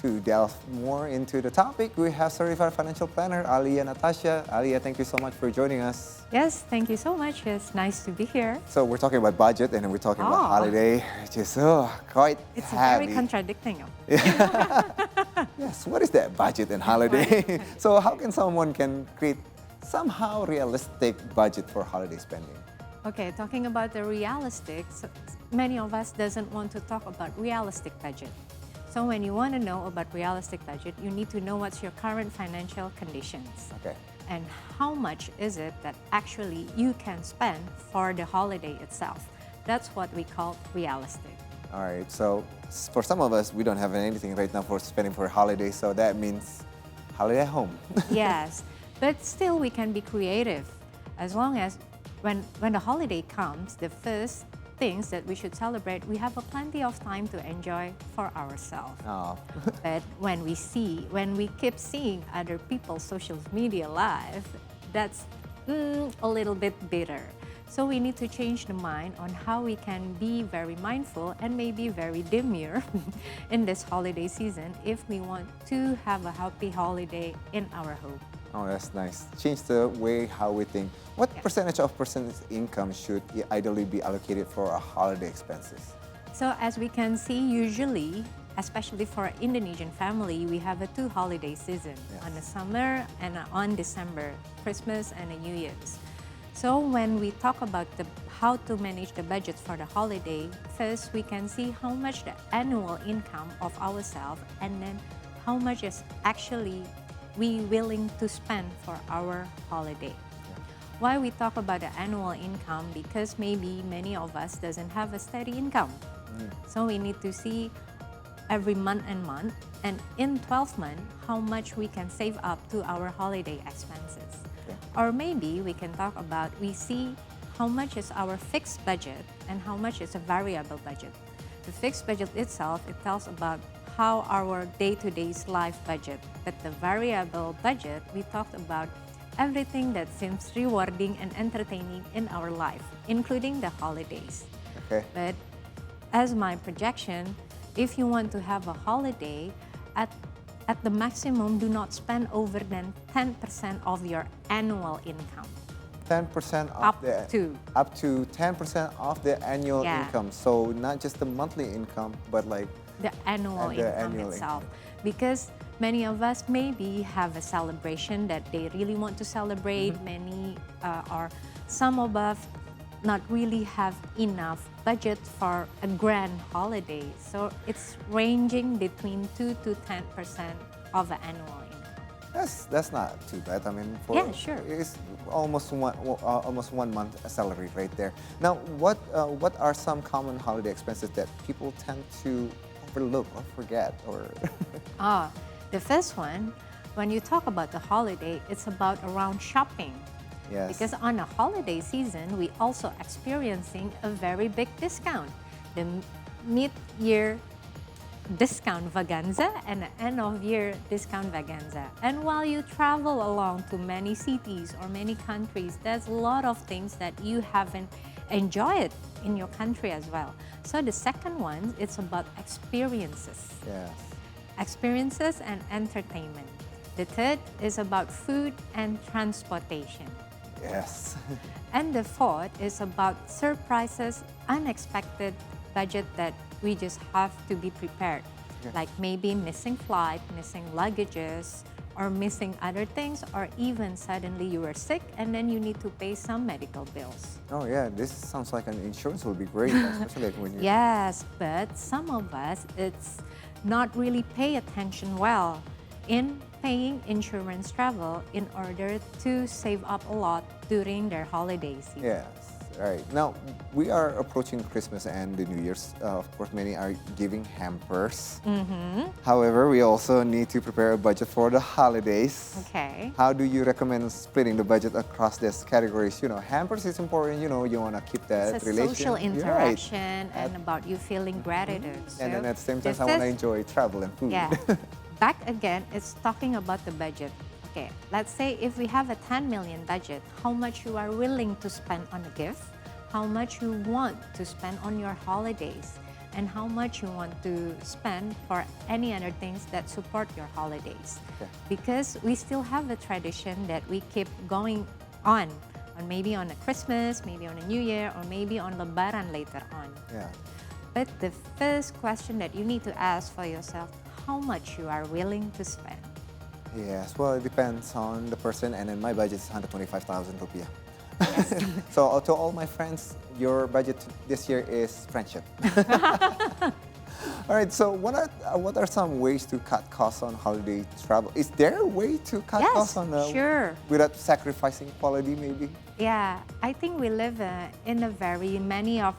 To delve more into the topic, we have certified financial planner Aliyah Natasya. Aliyah, thank you so much for joining us. Yes, thank you so much. It's nice to be here. So we're talking about budget and then we're talking about holiday, which is quite It's heavy. very contradicting. Yes, what is that budget and holiday? So how can someone can create somehow realistic budget for holiday spending? Okay, talking about the realistic, so many of us doesn't want to talk about realistic budget. So when you want to know about realistic budget, you need to know what's your current financial conditions. Okay. And how much is it that actually you can spend for the holiday itself. That's what we call realistic. All right, so for some of us, we don't have anything right now for spending for holiday, so that means holiday at home. Yes, but still we can be creative as long as when the holiday comes, the first things that we should celebrate, we have a plenty of time to enjoy for ourselves. Oh. But when we keep seeing other people's social media life, that's a little bit bitter. So we need to change the mind on how we can be very mindful and maybe very demure in this holiday season if we want to have a happy holiday in our home. Oh, that's nice. Change the way how we think. What percentage of person's income should ideally be allocated for our holiday expenses? So as we can see, usually, especially for an Indonesian family, we have a two holiday season, on the summer and on December, Christmas and a New Year's. So when we talk about how to manage the budget for the holiday, first we can see how much the annual income of ourselves and then how much is actually we willing to spend for our holiday. Why we talk about the annual income? Because maybe many of us doesn't have a steady income. So we need to see every month and in 12 months how much we can save up to our holiday expenses. Or maybe we can talk about, we see how much is our fixed budget and how much is a variable budget. The fixed budget itself, it tells about how our day-to-day life budget. But the variable budget, we talked about everything that seems rewarding and entertaining in our life, including the holidays. Okay. But as my projection, if you want to have a holiday, at the maximum, do not spend over than 10% of your annual income. 10% Up to 10% of the annual income. So not just the monthly income, but like the annual income itself. Because many of us maybe have a celebration that they really want to celebrate. Many or some of us not really have enough budget for a grand holiday. So it's ranging between 2 to 10% of the annual income. That's not too bad. I mean, sure. It's almost one month salary right there. Now, what are some common holiday expenses that people tend to overlook or forget or? The first one, when you talk about the holiday, it's about around shopping. Yes. Because on a holiday season, we also experiencing a very big discount. The mid-year discount vaganza and the end-of-year discount vaganza. And while you travel along to many cities or many countries, there's a lot of things that you haven't enjoyed in your country as well. So the second one, it's about experiences. Yes. Experiences and entertainment. The third is about food and transportation. Yes. And the fourth is about surprises, unexpected budget that we just have to be prepared. Like maybe missing flight, missing luggages, or missing other things, or even suddenly you were sick and then you need to pay some medical bills. Oh yeah, this sounds like an insurance would be great, especially like when you... Yes, but some of us, it's not really pay attention well in paying insurance travel in order to save up a lot during their holiday season. Yes, right. Now, we are approaching Christmas and the New Year's. Of course, many are giving hampers. However, we also need to prepare a budget for the holidays. Okay. How do you recommend splitting the budget across these categories? You know, hampers is important, you know, you want to keep that It's a relation. social interaction and about you feeling gratitude. And then at the same time, the I want to fifth- enjoy travel and food. Yeah. Back again, it's talking about the budget. Okay, let's say if we have a 10 million budget, how much you are willing to spend on a gift, how much you want to spend on your holidays. and how much you want to spend for any other things that support your holidays. Okay. Because we still have a tradition that we keep going on maybe on a Christmas, maybe on a New Year, or maybe on Lebaran later on. Yeah. But the first question that you need to ask for yourself, how much you are willing to spend. Yes, well, it depends on the person, and then my budget is 125,000 rupiah. Yes. So to all my friends, your budget this year is friendship. All right, so what are some ways to cut costs on holiday travel? Is there a way to cut Yes, costs on sure. without sacrificing quality maybe? Yeah, I think we live in a very many of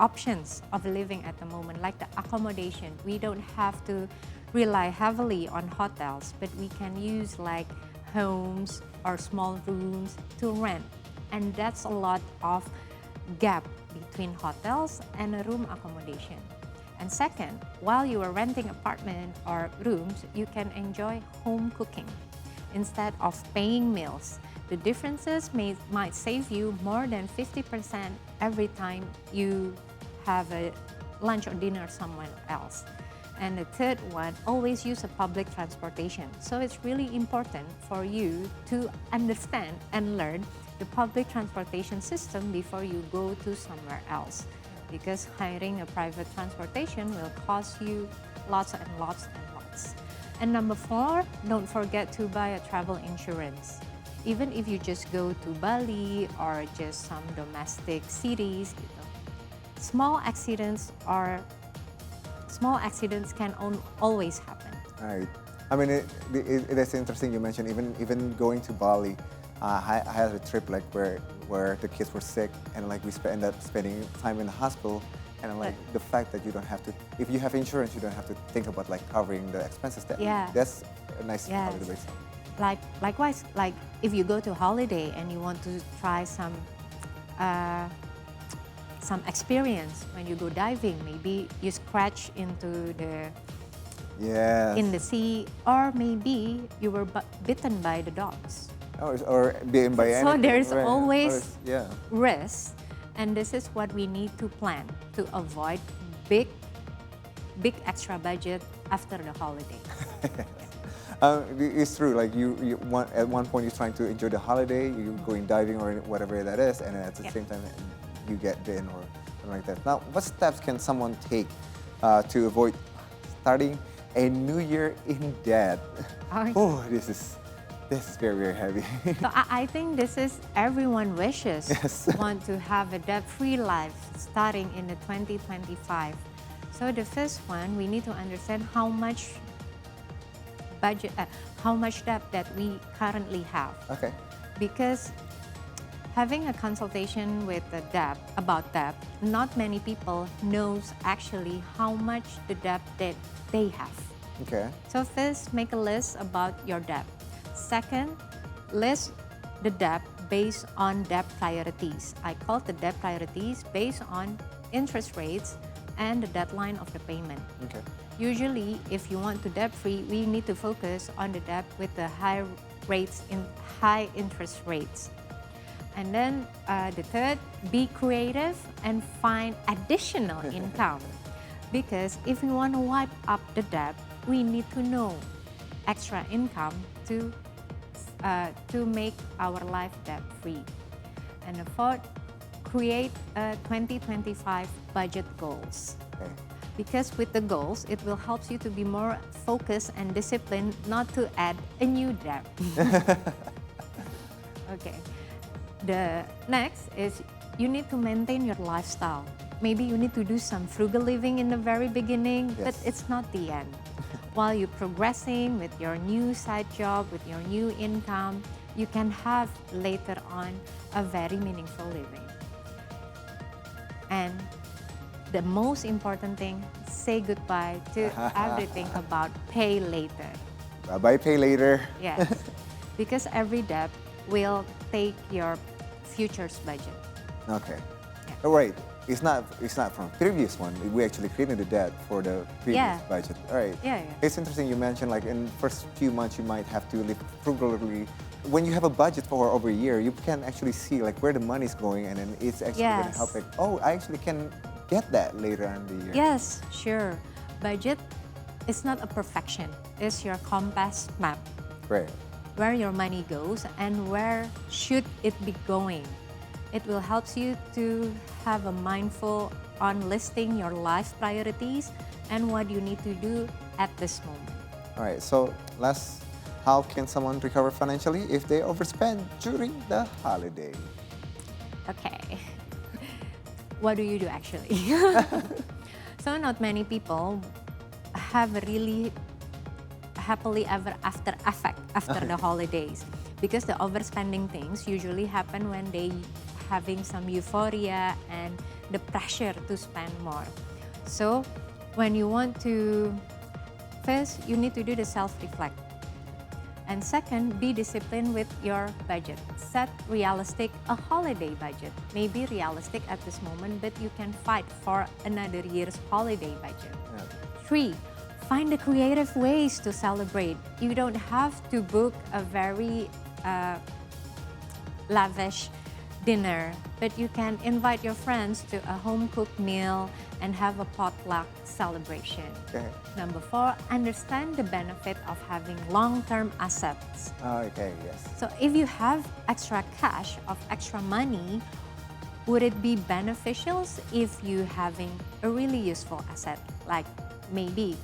options of living at the moment, like the accommodation. We don't have to rely heavily on hotels, but we can use like homes or small rooms to rent. And that's a lot of gap between hotels and a room accommodation. And second, while you are renting apartment or rooms, you can enjoy home cooking instead of paying meals. The differences might save you more than 50% every time you have a lunch or dinner somewhere else. And the third one, always use a public transportation. So it's really important for you to understand and learn the public transportation system before you go to somewhere else. Because hiring a private transportation will cost you lots and lots and lots. And number 4, don't forget to buy a travel insurance. Even if you just go to Bali or just some domestic cities, small accidents can always happen. Right. I mean, it is interesting you mentioned even going to Bali. I had a trip like where the kids were sick, and like we ended up spending time in the hospital, and like the fact that you don't have to, if you have insurance, you don't have to think about like covering the expenses. That's a nice holiday. Likewise, like if you go to holiday and you want to try some experience when you go diving, maybe you scratch into the in the sea, or maybe you were bitten by the dogs. Or being by anything. So there's always yeah. risk, and this is what we need to plan to avoid big extra budget after the holiday. It's true. Like you want, at one point you're trying to enjoy the holiday, you're going diving or whatever that is, and at the same time you get bitten or something like that. Now, what steps can someone take to avoid starting a new year in debt? Oh, this is very, very heavy. So I think this is everyone wishes Yes. want to have a debt-free life starting in the 2025. So the first one, we need to understand how much debt that we currently have. Okay. Because having a consultation with the debt about debt, not many people knows actually how much the debt that they have. Okay. So first, make a list about your debt. Second, list the debt based on debt priorities. I call the debt priorities based on interest rates and the deadline of the payment. Okay. Usually, if you want to debt-free, we need to focus on the debt with the high interest rates. And then the third, be creative and find additional income. Because if we want to wipe up the debt, we need to know extra income to make our life debt-free. And the fourth, create a 2025 budget goals. Okay. Because with the goals, it will help you to be more focused and disciplined, not to add a new debt. Okay. The next is you need to maintain your lifestyle. Maybe you need to do some frugal living in the very beginning, but it's not the end. While you're progressing with your new side job, with your new income, you can have later on a very meaningful living. And the most important thing, say goodbye to everything about pay later. Bye-bye, pay later. Yes, because every debt will take your future's budget. Okay. Yeah. All right. It's not from previous one. We actually created the debt for the previous budget. All right. Yeah. It's interesting you mentioned like in first few months you might have to live frugally. When you have a budget for over a year, you can actually see like where the money's going, and then it's actually going to help it. Oh, I actually can get that later on in the year? Yes, sure. Budget is not a perfection. It's your compass map, Great. where your money goes and where should it be going. It will help you to have a mindful on listing your life priorities and what you need to do at this moment. All right, so how can someone recover financially if they overspend during the holiday? Okay. What do you do actually? So not many people have a really happily ever after effect after the holidays, because the overspending things usually happen when they having some euphoria and the pressure to spend more. So when you want to, first you need to do the self-reflect. And second, be disciplined with your budget. Set a holiday budget. Maybe realistic at this moment, but you can fight for another year's holiday budget. Yeah. 3, find the creative ways to celebrate. You don't have to book a very lavish dinner, but you can invite your friends to a home-cooked meal and have a potluck celebration. Okay. Number 4, understand the benefit of having long-term assets. Okay, yes. So if you have extra cash of extra money, would it be beneficial if you having a really useful asset, like maybe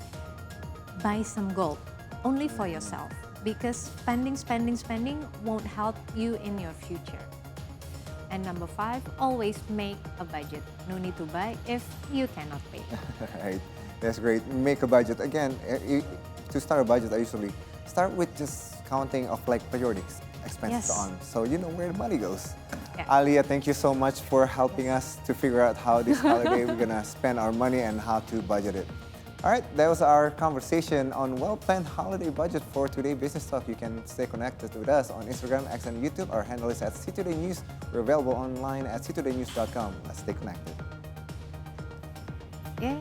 buy some gold only for yourself, because spending won't help you in your future. And number 5, always make a budget. No need to buy if you cannot pay. Right, that's great. Make a budget. Again, to start a budget, I usually start with just counting of like priority expenses Yes. on, so you know where the money goes. Yeah. Aliyah, thank you so much for helping us to figure out how this holiday we're gonna spend our money and how to budget it. All right, that was our conversation on well-planned holiday budget for Today Business Talk. You can stay connected with us on Instagram, X, and YouTube. Our handle is at CToday News. We're available online at ctodaynews.com. Let's stay connected. Okay.